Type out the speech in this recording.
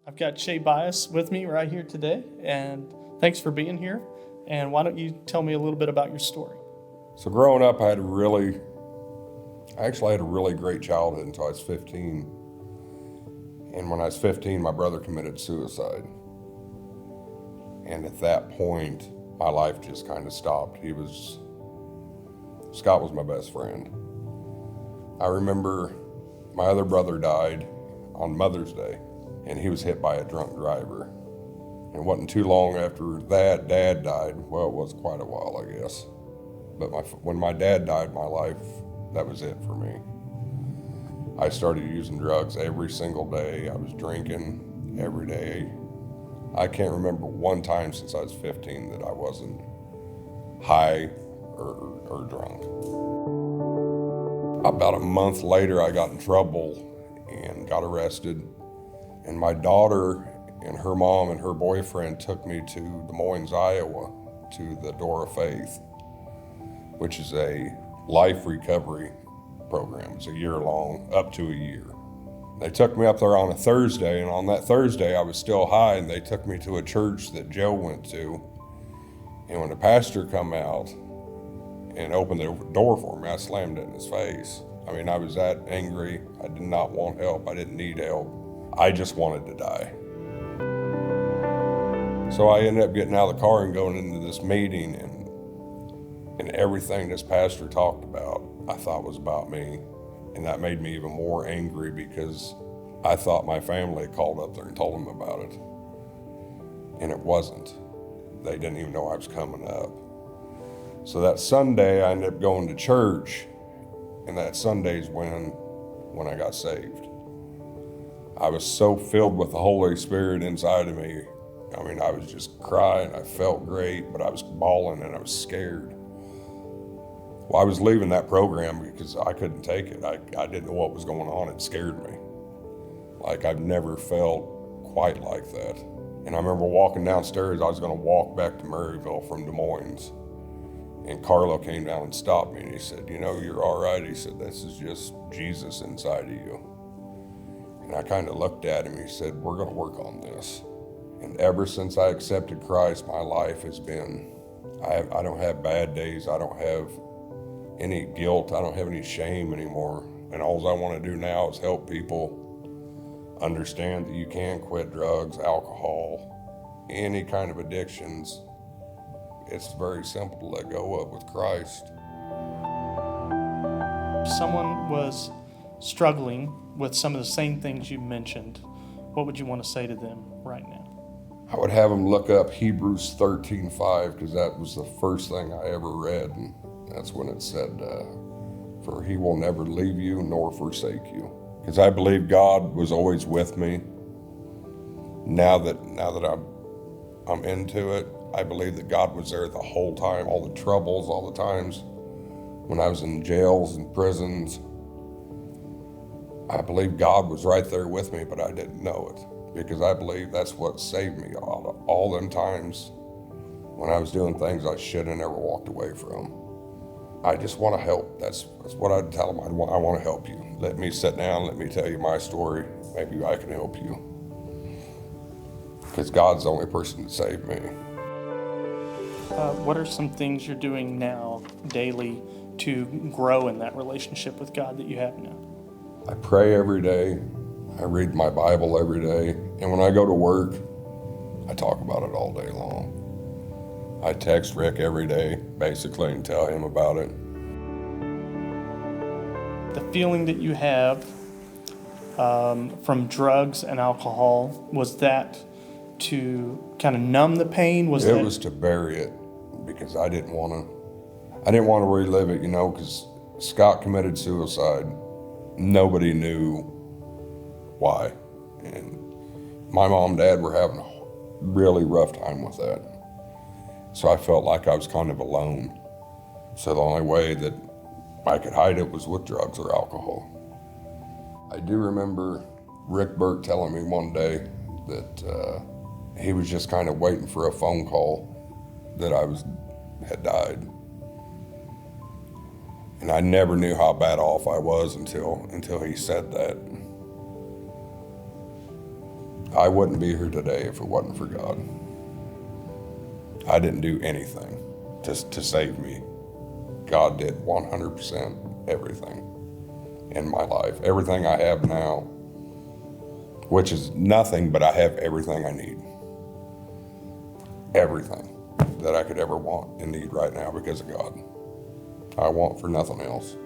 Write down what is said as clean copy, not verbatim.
I've got Shay with me right here today, and thanks for being here. And why don't you tell me a little bit about your story? So growing up, I actually had a really great childhood until I was 15. And when I was 15, my brother committed suicide. And at that point, my life just kind of stopped. Scott was my best friend. I remember my other brother died on Mother's Day, and he was hit by a drunk driver. And it wasn't too long after that, Dad died. Well, it was quite a while, I guess. But when my dad died, my life, that was it for me. I started using drugs every single day. I was drinking every day. I can't remember one time since I was 15 that I wasn't high or drunk. About a month later, I got in trouble and got arrested. And my daughter and her mom and her boyfriend took me to Des Moines, Iowa, to the Door of Faith, which is a life recovery program. It's a year long, up to a year. They took me up there on a Thursday, and on that Thursday I was still high, and they took me to a church that Joe went to. And when the pastor come out and opened the door for me, I slammed it in his face. I mean, I was that angry. I did not want help. I didn't need help. I just wanted to die. So I ended up getting out of the car and going into this meeting, and everything this pastor talked about, I thought was about me. And that made me even more angry because I thought my family had called up there and told them about it. And it wasn't. They didn't even know I was coming up. So that Sunday, I ended up going to church, and that Sunday's when I got saved. I was so filled with the Holy Spirit inside of me. I mean, I was just crying. I felt great, but I was bawling and I was scared. Well, I was leaving that program because I couldn't take it. I didn't know what was going on. It scared me. Like, I've never felt quite like that. And I remember walking downstairs. I was going to walk back to Murrayville from Des Moines. And Carlo came down and stopped me, and he said, "You know, you're all right." He said, "This is just Jesus inside of you." And I kind of looked at him. He said, "We're going to work on this." And ever since I accepted Christ, my life has been, I don't have bad days. I don't have any guilt. I don't have any shame anymore. And all I want to do now is help people understand that you can quit drugs, alcohol, any kind of addictions. It's very simple to let go of with Christ. If someone was struggling with some of the same things you mentioned, what would you want to say to them right now? I would have them look up Hebrews 13:5, because that was the first thing I ever read. And that's when it said, "For he will never leave you nor forsake you." Because I believe God was always with me. Now that I'm into it, I believe that God was there the whole time, all the troubles, all the times when I was in jails and prisons. I believe God was right there with me, but I didn't know it, because I believe that's what saved me all them times when I was doing things I should have never walked away from. I just want to help. That's what I'd tell them. I want to help you. Let me sit down, let me tell you my story. Maybe I can help you. Because God's the only person that saved me. What are some things you're doing now daily to grow in that relationship with God that you have now? I pray every day. I read my Bible every day. And when I go to work, I talk about it all day long. I text Rick every day, basically, and tell him about it. The feeling that you have from drugs and alcohol, was that to kind of numb the pain? It was to bury it, because I didn't want to relive it, because Scott committed suicide. Nobody knew why. And my mom and dad were having a really rough time with that. So I felt like I was kind of alone. So the only way that I could hide it was with drugs or alcohol. I do remember Rick Burke telling me one day that he was just kind of waiting for a phone call that I had died. And I never knew how bad off I was until he said that. I wouldn't be here today if it wasn't for God. I didn't do anything to save me. God did 100% everything in my life. Everything I have now, which is nothing, but I have everything I need. Everything that I could ever want and need right now because of God. I want for nothing else.